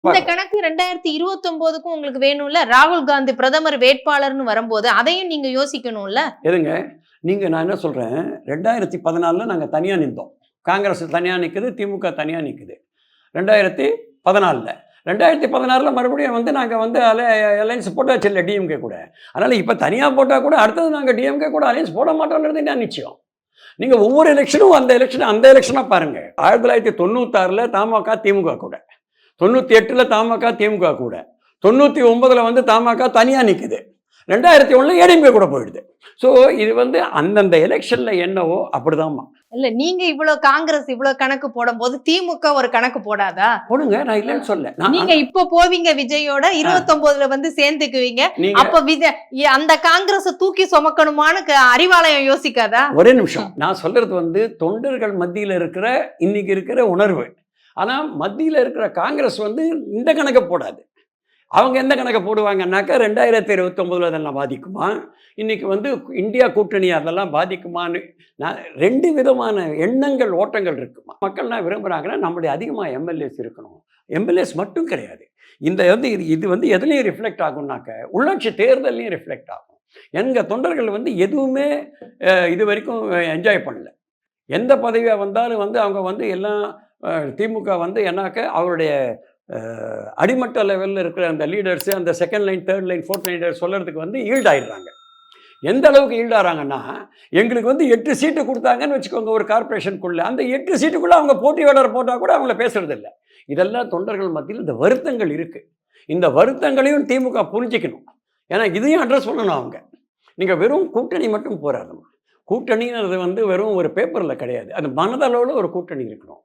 இந்த கணக்கு 2029க்கும் உங்களுக்கு வேணும்ல. ராகுல் காந்தி பிரதமர் வேட்பாளர்னு வரும்போது அதையும் நீங்க யோசிக்கணும்ல. எதுங்க நான் என்ன சொல்றேன், 2014ல நாங்க தனியா நின்றோம். காங்கிரஸ் தனியா நிக்குது, திமுக தனியா நிக்குது. 2014ல 2016ல மறுபடியும் நாங்க அலையன்ஸ் போட்டாச்சு இல்லை டிஎம்கே கூட. அதனால இப்ப தனியா போட்டா கூட அடுத்தது நாங்க டிஎம்கே கூட அலையன்ஸ் போட மாட்டோம்ன்றது என்ன நிச்சயம். நீங்க ஒவ்வொரு எலெக்ஷனும் அந்த எலெக்ஷனா பாருங்க. 1996ல தமாக திமுக கூட, 98ல தமாக திமுக கூட, 99ல தமாக தனியா நிக்குது, 2001ல ஏடிஎம்கே கூட போயிடுது. ஸோ இது அந்தந்த எலெக்ஷன்ல என்னவோ அப்படிதான்மா. இல்ல நீங்க காங்கிரஸ் இவ்வளவு கணக்கு போடும் போது திமுக ஒரு கணக்கு போடாதா? போடுங்க, நான் இல்லைன்னு சொல்ல. நீங்க இப்ப போவீங்க விஜயோட 29ல சேர்ந்துக்குவீங்க. அப்ப விஜய் அந்த காங்கிரஸ் தூக்கி சுமக்கணுமான்னு அறிவாலயம் யோசிக்காதா? ஒரே நிமிஷம், நான் சொல்றது தொண்டர்கள் மத்தியில இருக்கிற இன்னைக்கு இருக்கிற உணர்வு. ஆனா மத்தியில இருக்கிற காங்கிரஸ் இந்த கணக்கை போடாது. அவங்க எந்த கணக்கை போடுவாங்கன்னாக்கா 2029ல் அதெல்லாம் பாதிக்குமா, இன்னைக்கு இந்தியா கூட்டணி அதெல்லாம் பாதிக்குமான்னு. நான் 2 விதமான எண்ணங்கள் ஓட்டங்கள் இருக்குமா. மக்கள்லாம் விரும்புகிறாங்கன்னா நம்மளுடைய அதிகமாக எம்எல்ஏஸ் இருக்கணும். எம்எல்ஏஸ் மட்டும் கிடையாது, இந்த இது எதுலேயும் ரிஃப்ளெக்ட் ஆகும்னாக்க உள்ளாட்சி தேர்தலையும் ரிஃப்ளெக்ட் ஆகும். எங்கள் தொண்டர்கள் எதுவுமே இது வரைக்கும் என்ஜாய் பண்ணல. எந்த பதவியாக வந்தாலும் அவங்க எல்லாம் திமுக என்னாக்க அவருடைய அடிமட்ட லெவலில் இருக்கிற அந்த லீடர்ஸு, அந்த second line, third line, fourth line சொல்கிறதுக்கு ஈல்டாயிடுறாங்க. எந்த அளவுக்கு ஈல்டாகிறாங்கன்னா, எங்களுக்கு 8 சீட்டு கொடுத்தாங்கன்னு வச்சுக்கோங்க ஒரு கார்பரேஷனுக்குள்ளே, அந்த 8 சீட்டுக்குள்ளே அவங்க போட்டியாளர் போட்டால் கூட அவங்கள பேசுறதில்லை. இதெல்லாம் தொண்டர்கள் மத்தியில் இந்த வருத்தங்கள் இருக்குது. இந்த வருத்தங்களையும் திமுக புரிஞ்சிக்கணும். ஏன்னா இதையும் அட்ரஸ் பண்ணணும் அவங்க. நீங்கள் வெறும் கூட்டணி மட்டும் போராடணும். கூட்டணிங்கிறது வெறும் ஒரு பேப்பரில் கிடையாது, அது மனதளவில் ஒரு கூட்டணி இருக்கணும்.